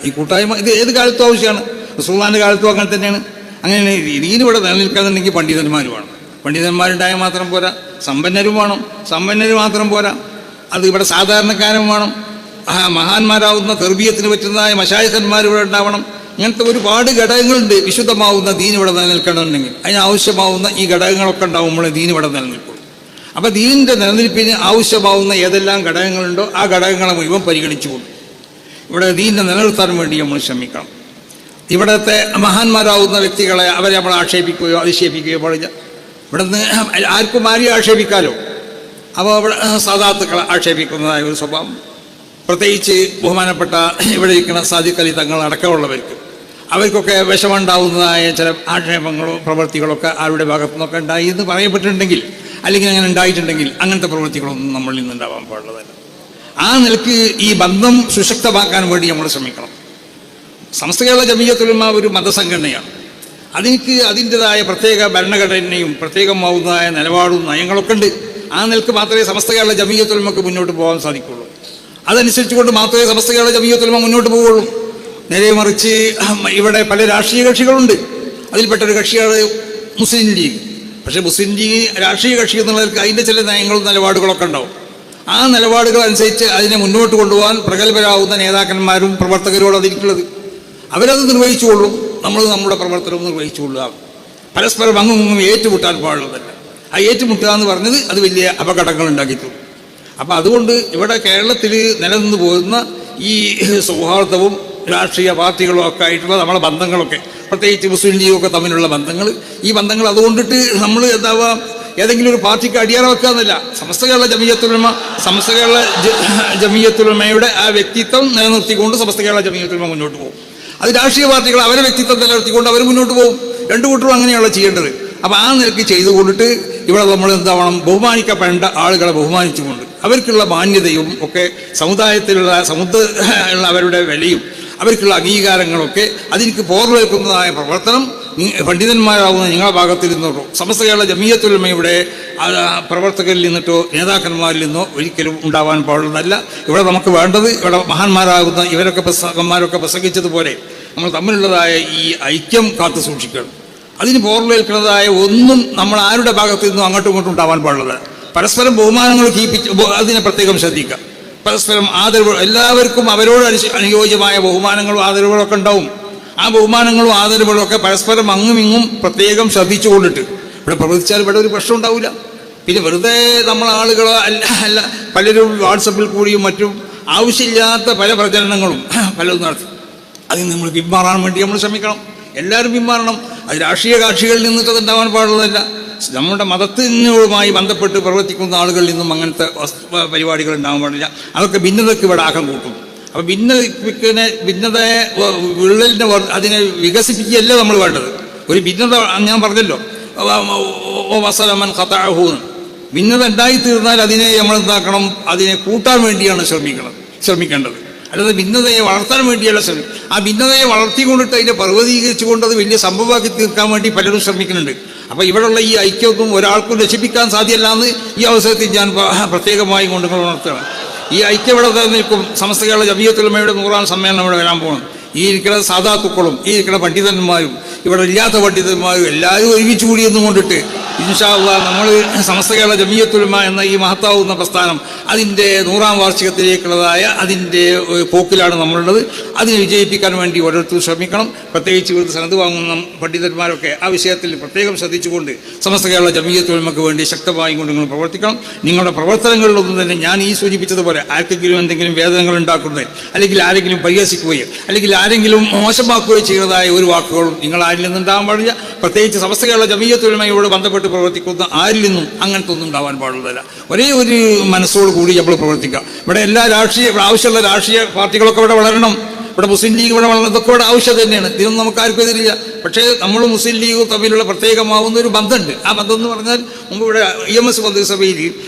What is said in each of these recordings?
ഈ കൂട്ടായ്മ ഇത് ഏത് കാലത്തും ആവശ്യമാണ്. റസൂലുള്ളാഹിന്റെ കാലത്തും അങ്ങനെ തന്നെയാണ്. അങ്ങനെ ദീനിവിടെ നിലനിൽക്കാന്നുണ്ടെങ്കിൽ പണ്ഡിതന്മാർ വേണം. പണ്ഡിതന്മാരുണ്ടായാൽ മാത്രം പോരാ, സമ്പന്നരും വേണം. സമ്പന്നര് മാത്രം പോരാ, അത് ഇവിടെ സാധാരണക്കാരും വേണം. മഹാന്മാരാവുന്ന തെർബിയത്തിന് പറ്റുന്നതായ മശായിഖന്മാർ ഇവിടെ ഉണ്ടാവണം. ഇങ്ങനത്തെ ഒരുപാട് ഘടകങ്ങളുണ്ട്. വിശുദ്ധമാവുന്ന ദീൻ ഇവിടെ നിലനിൽക്കണമെന്നുണ്ടെങ്കിൽ അതിനാവശ്യമാവുന്ന ഈ ഘടകങ്ങളൊക്കെ ഉണ്ടാവുമ്പോൾ ദീൻ ഇവിടെ നിലനിൽക്കും. അപ്പോൾ ദീനിൻ്റെ നിലനിൽപ്പിന് ആവശ്യമാവുന്ന ഏതെല്ലാം ഘടകങ്ങളുണ്ടോ ആ ഘടകങ്ങളെ മുഴുവൻ പരിഗണിച്ചുകൊണ്ട് ഇവിടെ ദീനിനെ നിലനിർത്താൻ വേണ്ടി നമ്മൾ ശ്രമിക്കണം. ഇവിടുത്തെ മഹാന്മാരാവുന്ന വ്യക്തികളെ അവരെ നമ്മൾ ആക്ഷേപിക്കുകയോ അധിക്ഷേപിക്കുകയോ പാടില്ല. ഇവിടുന്ന് ആർക്കും ആരെയും ആക്ഷേപിക്കാമല്ലോ. അപ്പോൾ അവിടെ സാദാത്തുക്കളെ ആക്ഷേപിക്കുന്നതായ ഒരു സ്വഭാവം, പ്രത്യേകിച്ച് ബഹുമാനപ്പെട്ട ഇവിടെ ഇരിക്കുന്ന സാദിഖ് അലി തങ്ങൾ അടക്കമുള്ളവർക്ക് അവർക്കൊക്കെ വിഷമുണ്ടാവുന്നതായ ചില ആക്ഷേപങ്ങളോ പ്രവൃത്തികളൊക്കെ അവരുടെ ഭാഗത്തു നിന്നൊക്കെ ഉണ്ടായി എന്ന് പറയപ്പെട്ടിട്ടുണ്ടെങ്കിൽ, അല്ലെങ്കിൽ അങ്ങനെ ഉണ്ടായിട്ടുണ്ടെങ്കിൽ അങ്ങനത്തെ പ്രവൃത്തികളൊന്നും നമ്മളിൽ നിന്നുണ്ടാവാൻ പാടുള്ളതല്ല. ആ നിലയ്ക്ക് ഈ ബന്ധം സുശക്തമാക്കാൻ വേണ്ടി നമ്മൾ ശ്രമിക്കണം. സമസ്ത കേരള ജമിയത്തുൽ ഉലമ ഒരു മതസംഘടനയാണ്. അതിന് അതിൻ്റെതായ പ്രത്യേക ഭരണഘടനയും പ്രത്യേകമാവുന്നതായ നിലപാടും നയങ്ങളൊക്കെ ഉണ്ട്. ആ നിലക്ക് മാത്രമേ സമസ്ത കേരള ജമിയത്തുൽ ഉലമക്ക് മുന്നോട്ട് പോകാൻ സാധിക്കുള്ളൂ. അതനുസരിച്ചുകൊണ്ട് മാത്രമേ സമസ്ത കേരള ജമിയത്തുൽ ഉലമ മുന്നോട്ട് പോവുകയുള്ളൂ. നേരെ മറിച്ച് ഇവിടെ പല രാഷ്ട്രീയ കക്ഷികളുണ്ട്. അതിൽപ്പെട്ടൊരു കക്ഷിയാണ് മുസ്ലിം ലീഗ്. പക്ഷേ മുസ്ലിം ലീഗ് രാഷ്ട്രീയ കക്ഷി എന്നുള്ളവർക്ക് അതിൻ്റെ ചില നയങ്ങളും നിലപാടുകളൊക്കെ ഉണ്ടാവും. ആ നിലപാടുകൾ അനുസരിച്ച് അതിനെ മുന്നോട്ട് കൊണ്ടുപോകാൻ പ്രഗത്ഭരാകുന്ന നേതാക്കന്മാരും പ്രവർത്തകരോട് അതിരിക്കുള്ളത്. അവരത് നിർവഹിച്ചുകൊള്ളും, നമ്മൾ നമ്മുടെ പ്രവർത്തനവും നിർവഹിച്ചുകൊള്ളുക. പരസ്പരം അങ്ങും ഏറ്റുമുട്ടാൻ പാടുള്ളതല്ല. ആ ഏറ്റുമുട്ടുക എന്ന് പറഞ്ഞത് അത് വലിയ അപകടങ്ങൾ ഉണ്ടാക്കിയിട്ടുള്ളൂ. അപ്പം അതുകൊണ്ട് ഇവിടെ കേരളത്തിൽ നിലനിന്ന് പോകുന്ന ഈ സൗഹാർദ്ദവും രാഷ്ട്രീയ പാർട്ടികളും ഒക്കെ ആയിട്ടുള്ള നമ്മളെ ബന്ധങ്ങളൊക്കെ, പ്രത്യേകിച്ച് മുസ്ലിം ലീഗൊക്കെ തമ്മിലുള്ള ബന്ധങ്ങൾ, ഈ ബന്ധങ്ങൾ അതുകൊണ്ടിട്ട് നമ്മൾ എന്താവുക ഏതെങ്കിലും ഒരു പാർട്ടിക്ക് അടിയാറ വെക്കാന്നല്ല. സമസ്ത കേരള ജമിയത്തുൽ ഉലമ, സമസ്ത കേരള ജമിയത്തുൽ ഉലമയുടെ ആ വ്യക്തിത്വം നിലനിർത്തിക്കൊണ്ട് സമസ്ത കേരള ജമിയത്തുൽ ഉലമ മുന്നോട്ട് പോകും. അത് രാഷ്ട്രീയ പാർട്ടികൾ അവരെ വ്യക്തിത്വം നിലനിർത്തിക്കൊണ്ട് അവർ മുന്നോട്ട് പോകും. രണ്ടു കൂട്ടരും അങ്ങനെയുള്ള ചെയ്യേണ്ടത്. അപ്പോൾ ആ നിലയ്ക്ക് ചെയ്തുകൊണ്ടിട്ട് ഇവിടെ നമ്മൾ എന്താവണം, ബഹുമാനിക്കപ്പെടേണ്ട ആളുകളെ ബഹുമാനിച്ചുകൊണ്ട് അവർക്കുള്ള മാന്യതയും ഒക്കെ സമുദായത്തിലുള്ള അവരുടെ വിലയും അവർക്കുള്ള അംഗീകാരങ്ങളൊക്കെ അതിലേക്ക് പോർവേൽക്കുന്നതായ പ്രവർത്തനം പണ്ഡിതന്മാരാവുന്ന നിങ്ങളുടെ ഭാഗത്തിൽ നിന്നോ സമസ്ത കേരള ജമിയത്തുൽ ഉലമയുടെ പ്രവർത്തകരിൽ നിന്നിട്ടോ നേതാക്കന്മാരിൽ നിന്നോ ഒരിക്കലും ഉണ്ടാവാൻ പാടുന്നതല്ല. ഇവിടെ നമുക്ക് വേണ്ടത്, ഇവിടെ മഹാന്മാരാകുന്ന ഇവരൊക്കെ പ്രസംഗിച്ചതുപോലെ നമ്മൾ തമ്മിലുള്ളതായ ഈ ഐക്യം കാത്തു സൂക്ഷിക്കണം. അതിന് പോർവേൽക്കുന്നതായ ഒന്നും നമ്മൾ ആരുടെ ഭാഗത്തു നിന്നും അങ്ങോട്ടും ഇങ്ങോട്ടും ഉണ്ടാവാൻ പാടുള്ളത്. പരസ്പരം ബഹുമാനങ്ങൾ അതിനെ പ്രത്യേകം ശ്രദ്ധിക്കുക. പരസ്പരം ആദരവ്, എല്ലാവർക്കും അവരോട് അനുയോജ്യമായ ബഹുമാനങ്ങളും ആദരവുകളൊക്കെ ഉണ്ടാവും. ആ ബഹുമാനങ്ങളും ആദരവുകളും ഒക്കെ പരസ്പരം അങ്ങും ഇങ്ങും പ്രത്യേകം ശ്രദ്ധിച്ചുകൊണ്ടിട്ട് ഇവിടെ പ്രവർത്തിച്ചാൽ ഇവിടെ ഒരു പ്രശ്നം ഉണ്ടാവില്ല. പിന്നെ വെറുതെ നമ്മൾ ആളുകൾ അല്ല പലരും വാട്സപ്പിൽ കൂടിയും മറ്റും ആവശ്യമില്ലാത്ത പല പ്രചരണങ്ങളും പലതും നടത്തി. അതിൽ നമ്മൾ പിന്മാറാൻ വേണ്ടി നമ്മൾ ശ്രമിക്കണം. എല്ലാവരും പിന്മാറണം. അത് രാഷ്ട്രീയ കക്ഷികളിൽ നിന്നിട്ട് ഉണ്ടാവാൻ പാടുള്ളതല്ല. നമ്മുടെ മതത്തിനുമായി ബന്ധപ്പെട്ട് പ്രവർത്തിക്കുന്ന ആളുകളിൽ നിന്നും അങ്ങനത്തെ പരിപാടികൾ ഉണ്ടാകാൻ പാടില്ല. അതൊക്കെ ഭിന്നതയ്ക്ക് ഇവിടെ ആക്കം കൂട്ടും. അപ്പോൾ ഭിന്നതയെ വിള്ളലിനെ അതിനെ വികസിപ്പിക്കുകയല്ല നമ്മൾ വേണ്ടത്. ഒരു ഭിന്നത ഞാൻ പറഞ്ഞല്ലോ, വസലമൻ ഖതഅഹൂന്ന്, ഭിന്നത ഉണ്ടായിത്തീർന്നാൽ അതിനെ നമ്മൾ എന്താക്കണം, അതിനെ കൂട്ടാൻ വേണ്ടിയാണ് ശ്രമിക്കേണ്ടത്. അല്ലാതെ ഭിന്നതയെ വളർത്താൻ വേണ്ടിയല്ല ശ്രമിക്കും. ആ ഭിന്നതയെ വളർത്തിക്കൊണ്ടിട്ട് അതിനെ പർവ്വതീകരിച്ചുകൊണ്ട് അത് വലിയ സംഭവമാക്കി തീർക്കാൻ വേണ്ടി പലരും ശ്രമിക്കുന്നുണ്ട്. അപ്പോൾ ഇവിടെയുള്ള ഈ ഐക്യമൊന്നും ഒരാൾക്കും രക്ഷിപ്പിക്കാൻ സാധ്യമല്ല എന്ന് ഈ അവസരത്തിൽ ഞാൻ പ്രത്യേകമായി കൊണ്ട് ഉണർത്തുകയാണ്. ഈ ഐക്യം ഇവിടെ നിൽക്കും. സമസ്ത കേരള ജമിയത്തുൽ ഉലമയുടെ 100ാം സമ്മേളനം ഇവിടെ വരാൻ പോകണം. ഈ ഇരിക്കുന്ന സാദാത്തുക്കളും ഈ ഇരിക്കുന്ന പണ്ഡിതന്മാരും ഇവിടെ ഇല്ലാത്ത പണ്ഡിതന്മാരും എല്ലാവരും ഒരുമിച്ച് കൂടിയെന്നും കൊണ്ടിട്ട് ഇൻഷാ അല്ലാഹ് നമ്മൾ സമസ്ത കേരള ജമിയത്തുൽ ഉലമ എന്ന ഈ മഹത്താവുന്ന പ്രസ്ഥാനം അതിൻ്റെ 100ാം വാർഷികത്തിലേക്കുള്ളതായ അതിൻ്റെ പോക്കിലാണ് നമ്മളുള്ളത്. അതിനെ വിജയിപ്പിക്കാൻ വേണ്ടി ഓരോരുത്തരും ശ്രമിക്കണം. പ്രത്യേകിച്ച് ഇവിടുത്തെ സനത് വാങ്ങുന്ന പണ്ഡിതന്മാരൊക്കെ ആ വിഷയത്തിൽ പ്രത്യേകം ശ്രദ്ധിച്ചുകൊണ്ട് സമസ്ത കേരള ജമിയത്തുൽ ഉലമക്ക് വേണ്ടി ശക്തമായി കൊണ്ട് നിങ്ങൾ പ്രവർത്തിക്കണം. നിങ്ങളുടെ പ്രവർത്തനങ്ങളിലൊന്നും തന്നെ ഞാൻ ഈ സൂചിപ്പിച്ചതുപോലെ ആർക്കെങ്കിലും എന്തെങ്കിലും വേദനകൾ ഉണ്ടാക്കുന്നത്, അല്ലെങ്കിൽ ആരെങ്കിലും പരിഹസിക്കുകയോ അല്ലെങ്കിൽ ആരെങ്കിലും മോശമാക്കുകയോ ചെയ്യുന്നതായ ഒരു വാക്കുകളും നിങ്ങൾ ആരിൽ നിന്നുണ്ടാകാൻ പാടില്ല. പ്രത്യേകിച്ച് സമസ്ത കേരള ജമിയത്തുൽ ഉലമയോട് ബന്ധപ്പെട്ട് പ്രവർത്തിക്കുന്ന ആരിൽ നിന്നും അങ്ങനത്തെ ഒന്നും ഉണ്ടാവാൻ പാടുള്ളതല്ല. ഒരേ ഒരു മനസ്സോട് കൂടി നമ്മൾ പ്രവർത്തിക്കുക. ഇവിടെ എല്ലാ ആവശ്യമുള്ള രാഷ്ട്രീയ പാർട്ടികളൊക്കെ ഇവിടെ വളരണം. ഇവിടെ മുസ്ലിം ലീഗ് ഇവിടെ വളരണം. ഇതൊക്കെ ഇവിടെ ആവശ്യം തന്നെയാണ്. ഇതിനൊന്നും നമുക്ക് ആർക്കും എതിരില്ല. പക്ഷേ നമ്മൾ മുസ്ലിം ലീഗും തമ്മിലുള്ള പ്രത്യേകമാവുന്ന ഒരു ബന്ധമുണ്ട്. ആ ബന്ധം എന്ന് പറഞ്ഞാൽ മുമ്പ് ഇവിടെ EMS മന്ത്രിസഭയിൽ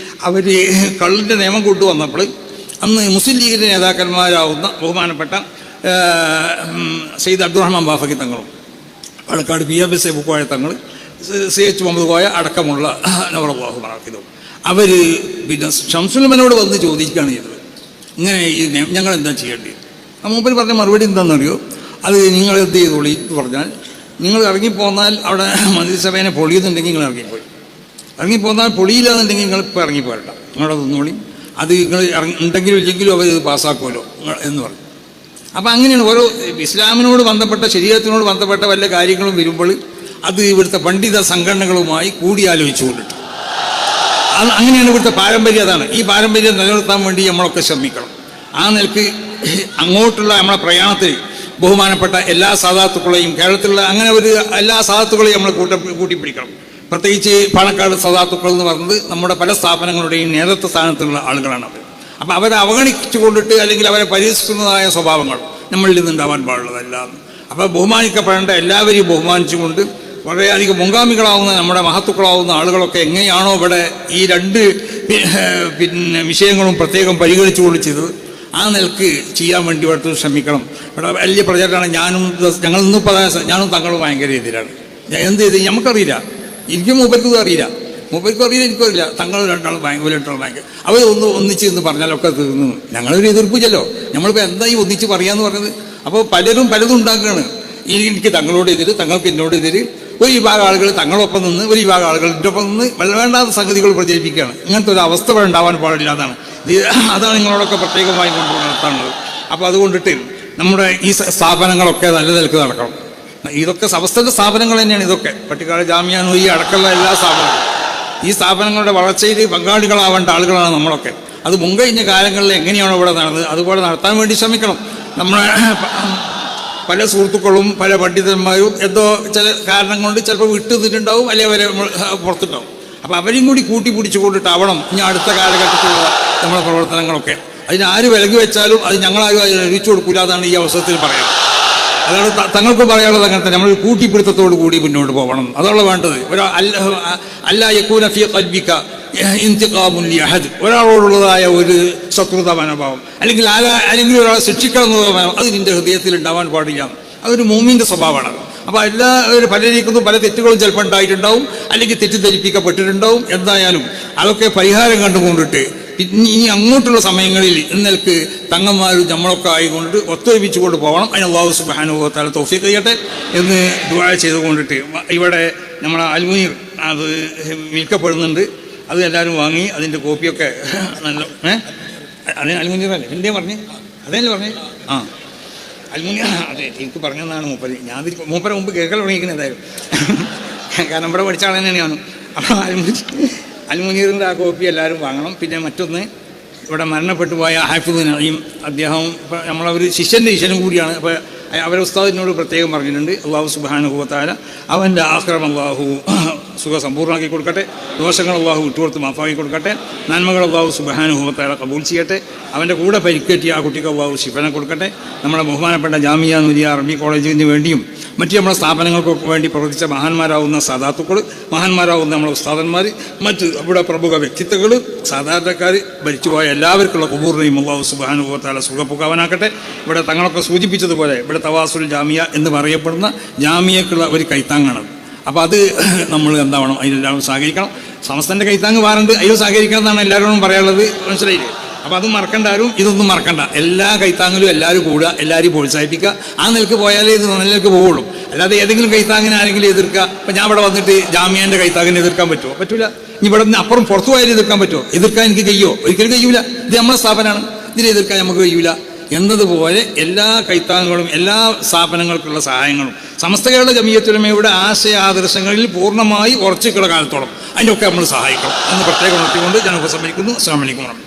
അവർ കള്ളിൻ്റെ നിയമം കൊണ്ടുവന്നപ്പോൾ അന്ന് മുസ്ലിം ലീഗിൻ്റെ നേതാക്കന്മാരാവുന്ന ബഹുമാനപ്പെട്ട സയ്യിദ് അബ്ദുറഹ്മാൻ ബാഫഖി തങ്ങളും പാലക്കാട് PMS ബുക്കോയ തങ്ങൾ CH മുഹമ്മദ് കോയ അടക്കമുള്ള നവറല്ലാഹു മറാഖിദും അവർ പിന്നെ ഷംസുൽ ഉലമയോട് വന്ന് ചോദിക്കുകയാണ് ചെയ്തത്, ഇങ്ങനെ ഞങ്ങൾ എന്താ ചെയ്യേണ്ടത്? മൂപ്പര് പറഞ്ഞ മറുപടി എന്താണെന്നറിയോ, അത് നിങ്ങൾ എന്ത് ചെയ്തോളി എന്ന് പറഞ്ഞാൽ, നിങ്ങൾ ഇറങ്ങിപ്പോന്നാൽ അവിടെ മന്ത്രിസഭേനെ പൊളിയുന്നുണ്ടെങ്കിൽ നിങ്ങൾ ഇറങ്ങിപ്പോന്നാൽ പൊളിയില്ല എന്നുണ്ടെങ്കിൽ നിങ്ങൾ ഇപ്പോൾ ഇറങ്ങിപ്പോരണ്ട, നിങ്ങളത് ഒന്നുകൂടി അത് നിങ്ങൾ ഉണ്ടെങ്കിലും ഇല്ലെങ്കിലും അവർ ഇത് പാസ്സാക്കുമല്ലോ എന്ന് പറഞ്ഞു. അപ്പം അങ്ങനെയാണ് ഓരോ ഇസ്ലാമിനോട് ബന്ധപ്പെട്ട ശരീരത്തിനോട് ബന്ധപ്പെട്ട വല്ല കാര്യങ്ങളും വരുമ്പോൾ അത് ഇവിടുത്തെ പണ്ഡിത സംഘടനകളുമായി കൂടിയാലോചിച്ചുകൊണ്ടിട്ട് അത് അങ്ങനെയാണ് ഇവിടുത്തെ പാരമ്പര്യം. അതാണ് ഈ പാരമ്പര്യം നിലനിർത്താൻ വേണ്ടി നമ്മളൊക്കെ ശ്രമിക്കണം. ആ നിലക്ക് അങ്ങോട്ടുള്ള നമ്മളെ പ്രയാണത്തിൽ ബഹുമാനപ്പെട്ട എല്ലാ സാദാത്തുക്കളെയും കേരളത്തിലുള്ള അങ്ങനെ ഒരു എല്ലാ സാദാത്തുക്കളെയും നമ്മൾ കൂട്ടിപ്പിടിക്കണം. പ്രത്യേകിച്ച് പാണക്കാട് സാദാത്തുക്കൾ എന്ന് പറയുന്നത് നമ്മുടെ പല സ്ഥാപനങ്ങളുടെയും നേതൃത്വ സ്ഥാനത്തുള്ള ആളുകളാണ് അവർ. അപ്പം അവരെ അവഗണിച്ചു കൊണ്ടിട്ട് അല്ലെങ്കിൽ അവരെ പരിഹസിക്കുന്നതായ സ്വഭാവങ്ങൾ നമ്മളിൽ നിന്നുണ്ടാവാൻ പാടുള്ളതല്ല. അപ്പോൾ ബഹുമാനിക്കപ്പെടേണ്ട എല്ലാവരെയും ബഹുമാനിച്ചുകൊണ്ട് വളരെയധികം മുൻഗാമികളാവുന്ന നമ്മുടെ മഹത്തുക്കളാവുന്ന ആളുകളൊക്കെ എങ്ങനെയാണോ ഇവിടെ ഈ രണ്ട് വിഷയങ്ങളും പ്രത്യേകം പരിഗണിച്ചുകൊണ്ട് ചെയ്തത്, ആ നിലക്ക് ചെയ്യാൻ വേണ്ടി ഇവിടെ ശ്രമിക്കണം. ഇവിടെ വലിയ പ്രചാരമാണ്. ഞങ്ങളൊന്നും ഞാനും തങ്ങളും ഭയങ്കര എതിരാണ്. എന്ത് ചെയ്ത് നമുക്കറിയില്ല, എനിക്കും മൂപ്പർക്കും അറിയില്ല, എനിക്കും അറിയില്ല. തങ്ങൾ രണ്ടാളും ഭയങ്കര അവർ ഒന്നിച്ച് എന്ന് പറഞ്ഞാലൊക്കെ തീർന്നു. ഞങ്ങളൊരു എതിർപ്പില്ലല്ലോ. നമ്മളിപ്പോൾ എന്താ ഈ ഒന്നിച്ച് പറയാന്ന് പറഞ്ഞത്? അപ്പോൾ പലതും ഉണ്ടാക്കുകയാണ്. എനിക്ക് തങ്ങളോട് എതിര്, തങ്ങൾക്ക് എന്നോട് എതിര്. ഒരു വിഭാഗം ആളുകൾ തങ്ങളൊപ്പം നിന്ന്, ഒരു വിഭാഗം ആളുകൾ എൻ്റെ ഒപ്പം നിന്ന് വേണ്ടാത്ത സംഗതികൾ പ്രചരിപ്പിക്കുകയാണ്. ഇങ്ങനത്തെ ഒരു അവസ്ഥ ഇവിടെ ഉണ്ടാവാൻ പാടില്ല. അതാണ് നിങ്ങളോടൊക്കെ പ്രത്യേകമായി കൊണ്ട് നടത്താനുള്ളത്. അപ്പോൾ അതുകൊണ്ടിട്ട് നമ്മുടെ ഈ സ്ഥാപനങ്ങളൊക്കെ നല്ല നിലക്ക് നടക്കണം. ഇതൊക്കെ സമസ്തന്റെ സ്ഥാപനങ്ങൾ തന്നെയാണ്. ഇതൊക്കെ പട്ടിക്കാട് ജാമിയ നൂരിയ അടക്കമുള്ള എല്ലാ സ്ഥാപനങ്ങളും ഈ സ്ഥാപനങ്ങളുടെ വളർച്ചയിൽ പങ്കാളികളാവേണ്ട ആളുകളാണ് നമ്മളൊക്കെ. അത് മുൻകഴിഞ്ഞ കാലങ്ങളിൽ എങ്ങനെയാണോ ഇവിടെ നടന്നത് അതുപോലെ നടത്താൻ വേണ്ടി ശ്രമിക്കണം. നമ്മളെ പല സുഹൃത്തുക്കളും പല പണ്ഡിതന്മാരും എന്തോ ചില കാരണം കൊണ്ട് ചിലപ്പോൾ വിട്ടുനിന്നിട്ടുണ്ടാവും, അല്ലെങ്കിൽ അവരെ പുറത്തുണ്ടാവും. അപ്പോൾ അവരെയും കൂടി കൂട്ടിപ്പിടിച്ചു കൊണ്ടിട്ടാവണം ഇനി അടുത്ത കാലഘട്ടത്തിലുള്ള നമ്മുടെ പ്രവർത്തനങ്ങളൊക്കെ. അതിനാര് വിലകി വെച്ചാലും അത് ഞങ്ങളാരും അതിന് അറിയിച്ചു കൊടുക്കില്ല. അതാണ് ഈ അവസരത്തിൽ പറയാം. അതാണ് തങ്ങൾക്ക് പറയാനുള്ളത്. അങ്ങനെ തന്നെ നമ്മൾ കൂട്ടിപ്പിടുത്തത്തോടു കൂടി മുന്നോട്ട് പോകണം. അതാണ് വേണ്ടത്. അല്ലാ യകൂന ഫീ ഖൽബിക ഇന്തിഖാമുൻ ലിഅഹദ്, ഒരാളോടുള്ളതായ ഒരു ശത്രുത മനോഭാവം അല്ലെങ്കിൽ ഒരാളെ ശിക്ഷിക്കണം എന്നുള്ള മനോഭാവം അത് നിന്റെ ഹൃദയത്തിൽ ഉണ്ടാവാൻ പാടില്ല. അതൊരു മുഅ്മിന്റെ സ്വഭാവമാണ്. അപ്പോൾ പലരീക്കും പല തെറ്റുകളും ചിലപ്പോൾ ഉണ്ടായിട്ടുണ്ടാവും, അല്ലെങ്കിൽ തെറ്റിദ്ധരിപ്പിക്കപ്പെട്ടിട്ടുണ്ടാവും. എന്തായാലും അതൊക്കെ പരിഹാരം കണ്ടുകൊണ്ടിട്ട് ഇനി അങ്ങോട്ടുള്ള സമയങ്ങളിൽ ഇന്നൽക്ക് തങ്ങന്മാരും നമ്മളൊക്കെ ആയിക്കൊണ്ട് ഒത്തൊരുമിച്ചുകൊണ്ട് പോകണം. അതിന് അല്ലാഹു സുബ്ഹാനഹു വ തആല തൗഫീഖ് ചെയ്യട്ടെ എന്ന് ദുആ ചെയ്തുകൊണ്ടിട്ട് ഇവിടെ നമ്മളെ അൽമുനീർ അത് വിൽക്കപ്പെടുന്നുണ്ട്. അത് എല്ലാവരും വാങ്ങി അതിൻ്റെ കോപ്പിയൊക്കെ നല്ല അതേ അൽമുനീറല്ലേ എൻ്റെ പറഞ്ഞ് അതേല്ലേ പറഞ്ഞേ അൽമുനീർ അതെ എനിക്ക് പറഞ്ഞതാണ് മൂപ്പര്. മൂപ്പരെ മുമ്പ് കേൾക്കൽ തുടങ്ങിയിരിക്കുന്നത് എന്തായാലും കാരണം ഇവിടെ പഠിച്ച ആൾ തന്നെയാണ്. അപ്പോൾ അൽമുനീറിൻ്റെ ആ കോപ്പി എല്ലാവരും വാങ്ങണം. പിന്നെ മറ്റൊന്ന് ഇവിടെ മരണപ്പെട്ടു പോയ ഹാഫിദ് നഈം, അദ്ദേഹം നമ്മളൊരു ശിഷ്യനും കൂടിയാണ്. അപ്പോൾ അവരെ ഉസ്താദിനോട് പ്രത്യേകം പറഞ്ഞിട്ടുണ്ട്. അല്ലാഹു സുബ്ഹാനഹു വ തആല അവൻ്റെ ആഖിറം അല്ലാഹു സുഖസമ്പൂർണ്ണമാക്കി കൊടുക്കട്ടെ, ദോഷങ്ങൾ അല്ലാഹു വിട്ടുകൊടുത്ത് മാഫാക്കി കൊടുക്കട്ടെ, നന്മകൾ അല്ലാഹു സുബ്ഹാനഹു വ തആല കബൂൽ ചെയ്യട്ടെ, അവൻ്റെ കൂടെ പരിക്കേറ്റിയ ആ കുട്ടിക്ക് അല്ലാഹു ശിഫനെ കൊടുക്കട്ടെ. നമ്മുടെ ബഹുമാനപ്പെട്ട ജാമിയ നൂരിയ അറബി കോളേജിന് വേണ്ടിയും മറ്റ് നമ്മുടെ സ്ഥാപനങ്ങൾക്കൊക്കെ വേണ്ടി പ്രവർത്തിച്ച മഹാന്മാരാവുന്ന സാദാത്തുക്കൾ, മഹാന്മാരാവുന്ന നമ്മുടെ ഉസ്താദന്മാർ, മറ്റ് ഇവിടെ പ്രമുഖ വ്യക്തിത്വങ്ങൾ, സാധാരണക്കാർ, മരിച്ചുപോയ എല്ലാവർക്കുള്ള ഖുബൂറിനെയും അല്ലാഹു സുബ്ഹാനഹു വ തആല സുഖപൂക്കാവനാക്കട്ടെ. ഇവിടെ തങ്ങളൊക്കെ സൂചിപ്പിച്ചതുപോലെ ഇവിടെ തവാസുൽ ജാമിയ എന്ന് പറയപ്പെടുന്ന ജാമിയക്കുള്ള ഒരു കൈത്താങ്ങാണ്. അപ്പോൾ അത് നമ്മൾ എന്താവണം, അതിലെല്ലാവരും സഹകരിക്കണം. സമസ്തൻ്റെ കൈത്താങ്ങ് വാറുണ്ട്, അതിൽ സഹകരിക്കണം എന്നാണ് എല്ലാവരോടും പറയാനുള്ളത്. മനസ്സിലായില്ലേ? അപ്പോൾ അത് മറക്കണ്ട, ആരും ഇതൊന്നും മറക്കണ്ട. എല്ലാ കൈത്താങ്ങിലും എല്ലാവരും കൂടുക, എല്ലാവരും പ്രോത്സാഹിപ്പിക്കുക. ആ നിലക്ക് പോയാലേ ഇത് നിലക്ക് പോവുള്ളൂ. അല്ലാതെ ഏതെങ്കിലും കൈത്താങ്ങിനെ ആരെങ്കിലും എതിർക്കുക. ഇപ്പം ഞാൻ ഇവിടെ വന്നിട്ട് ജാമിയൻ്റെ കൈത്താങ്ങിനെ എതിർക്കാൻ പറ്റുമോ? പറ്റൂല. ഇനി ഇവിടെ നിന്ന് അപ്പുറം പുറത്തു പോയാലും എതിർക്കാൻ പറ്റുമോ? എതിർക്കാൻ എനിക്ക് കഴിയുമോ? ഒരിക്കലും കഴിയൂല. ഇത് നമ്മുടെ സ്ഥാപനമാണ്, ഇതിനെ എതിർക്കാൻ നമുക്ക് കഴിയൂല എന്നതുപോലെ എല്ലാ കൈത്താങ്ങുകളും എല്ലാ സ്ഥാപനങ്ങൾക്കുള്ള സഹായങ്ങളും സമസ്ത കേരള ജമിയത്തുൽ ഉലമയുടെ ആശയാദർശങ്ങളിൽ പൂർണ്ണമായി ഉറച്ചിട്ടുള്ള കാലത്തോളം അതിൻ്റെയൊക്കെ നമ്മൾ സഹായിക്കണം എന്ന് പ്രത്യേകം ഉണർത്തിക്കൊണ്ട് ഞാൻ ഉപസംഹരിക്കുന്നു. അസ്സലാമു അലൈക്കും.